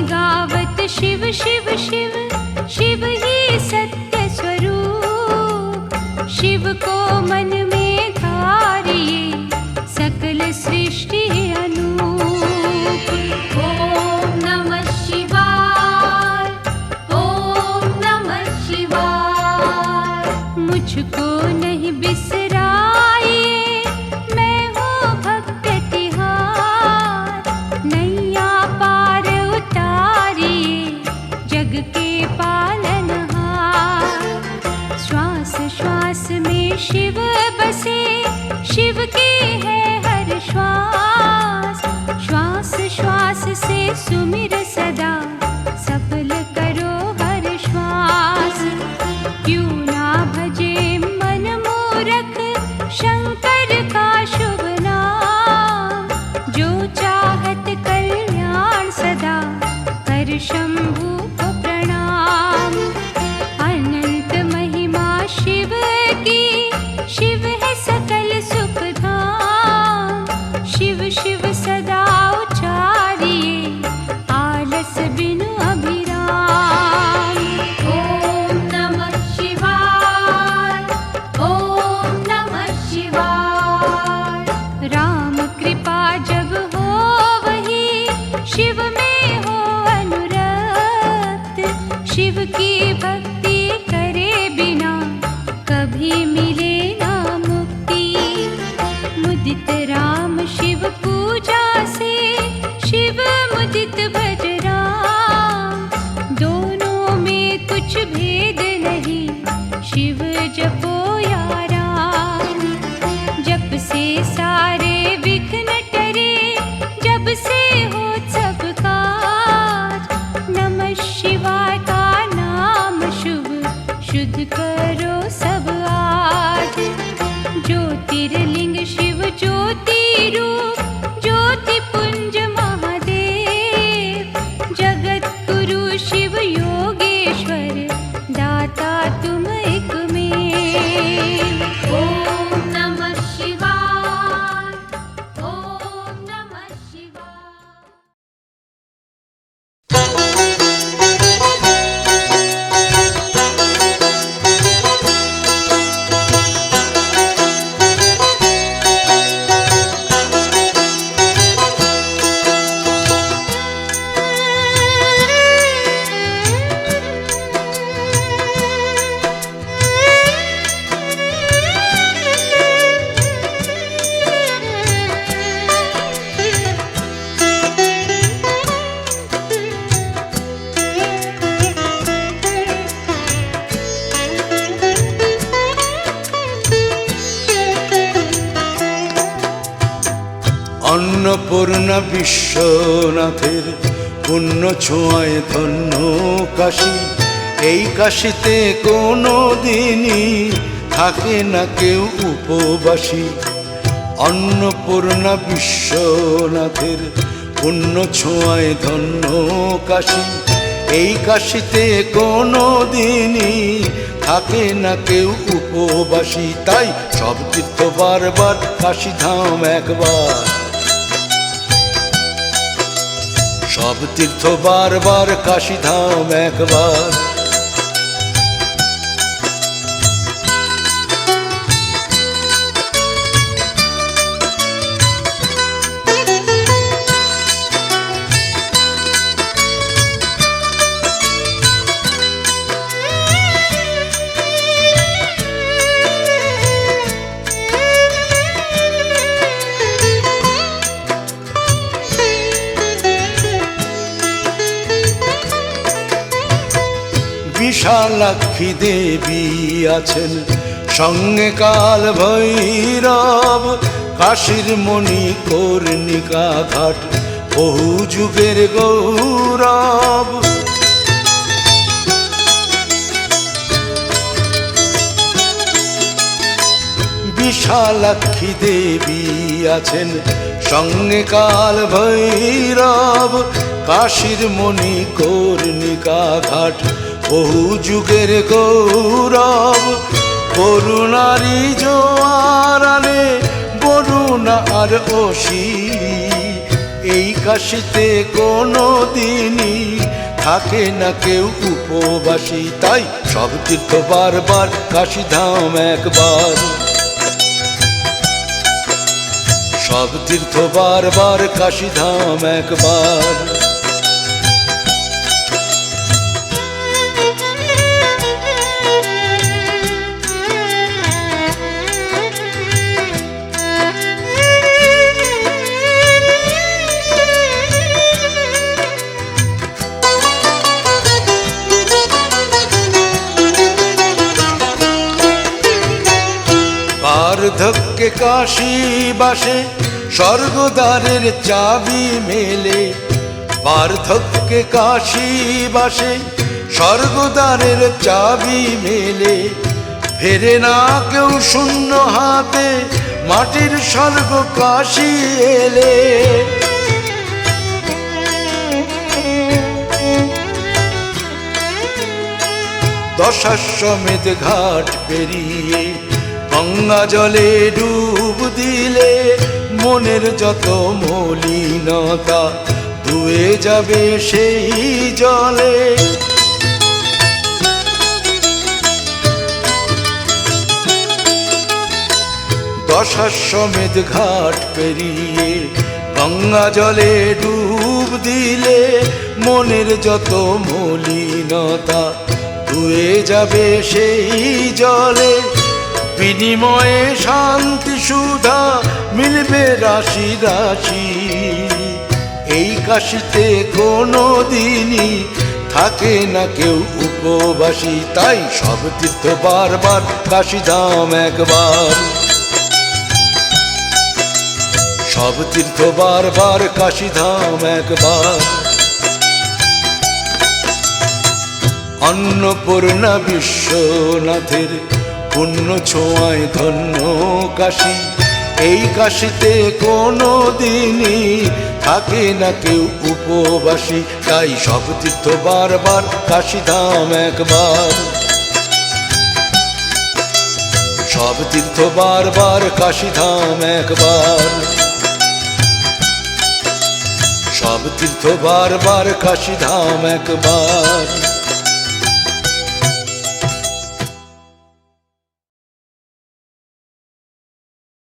गावत शिव शिव शिव शिव ही सत्य स्वरूप। शिव को मन में धारिए सकल सृष्टि अनूप। ओम नमः शिवाय, ओम नमः शिवाय। मुझको नहीं बिसराइए, मैं हूँ भक्त तिहार। नैया पार उतारिए जग के पालनहार। श्वास श्वास में शिव बसे, शिव की है हर श्वास। श्वास श्वास से सुमिर सदा, सफल करो हर श्वास। क्यों ना भजे मन मूरख शंकर का शुभ नाम। जो चाहत कल्याण सदा, कर शंभु को प्रणाम। अनंत महिमा शिव की, शिव है सकल सुख धाम। शिव शिव सदा उचारिए, आलस बिनु अभिराम। ओम नमः शिवाय, ओम नमः शिवाय। राम कृपा जब हो वही, शिव में हो अनुरक्त। शिव की भक्ति करे बिना, कभी मिले ना मुक्ति। मुदित राम शिव पूजा से, शिव मुदित भज राम। दोनों में कुछ भेद नहीं, शिव जपो या राम। जप से सारे विघ्न टरे, जब से हो सब काज। नमः शिवाय का नाम शुभ, शुद्ध करो सब आज। ज्योतिर्लिंग शिव ज्योति रूप, ज्योति पुंज महादेव। जगत गुरु शिव योगेश्वर, दाता तुम एक में। ओम नमः शिवाय, ओम नमः शिवाय। अन्नपूर्णा विश्वनाथेर पुण्य छोঁয়ায় धन्य काशी। এই কাশিতে কোনো দিনই থাকে না কেউ উপবাসী। अन्नपूर्णा विश्वनाथेर पुण्य ছোঁয়ায় ধন্য কাশী। এই কাশিতে কোনো দিনই থাকে না কেউ উপবাসী। তাই সব তীর্থ বারবার, কাশী ধাম একবার। সব তীর্থ বারবার, কাশী ধাম একবার। বিশালাক্ষী দেবী আছেন, সঙ্গে কাল ভৈরব। কাশীর মণি কর্ণিকা ঘাট, বহু যুগের গৌরব। বিশালাক্ষী দেবী আছেন, সঙ্গে কাল ভৈরব। কাশীর মণি কর্ণিকা ঘাট, বহু যুগের গৌরব। করুণারি জোয়ার আনে, বরুণা আর অসি। এই কাশিতে কোনো দিনই থাকে না কেউ উপবাসী, তাই সব তীর্থ বারবার কাশীধাম একবার, সব তীর্থ বারবার কাশীধাম একবার। বার্ধক্যে কাশী বাসে স্বর্গদ্বারের চাবি মেলে, বার্ধক্যে কাশী বাসে স্বর্গদ্বারের চাবি মেলে, ফেরে না কেউ শূন্য হাতে মাটির স্বর্গ কাশী এলে। দশাশ্বমেধ ঘাট পেরিয়ে গঙ্গা জলে ডুব দিলে, মনের যত মলিনতা ধুয়ে যাবে সেই জলে। দশাশ্বমেধ ঘাট পেরিয়ে গঙ্গা জলে ডুব দিলে, মনের যত মলিনতা ধুয়ে যাবে সেই জলে। বিনিময়ে শান্তি সুধা মিলবে রাশি রাশি, এই কাশীতে কোনো দিনই থাকে না কেউ উপবাসী, তাই সব তীর্থ বারবার কাশীধাম একবার, সব তীর্থ বারবার কাশীধাম একবার। অন্নপূর্ণা বিশ্বনাথের পুণ্য ছোঁয়ায় ধন্য কাশী, এই কাশীতে কোনো দিনই থাকে না কেউ উপবাসী, তাই সব তীর্থ বারবার কাশীধাম একবার, সব তীর্থ বারবার কাশীধাম একবার, সব তীর্থ বারবার কাশীধাম একবার।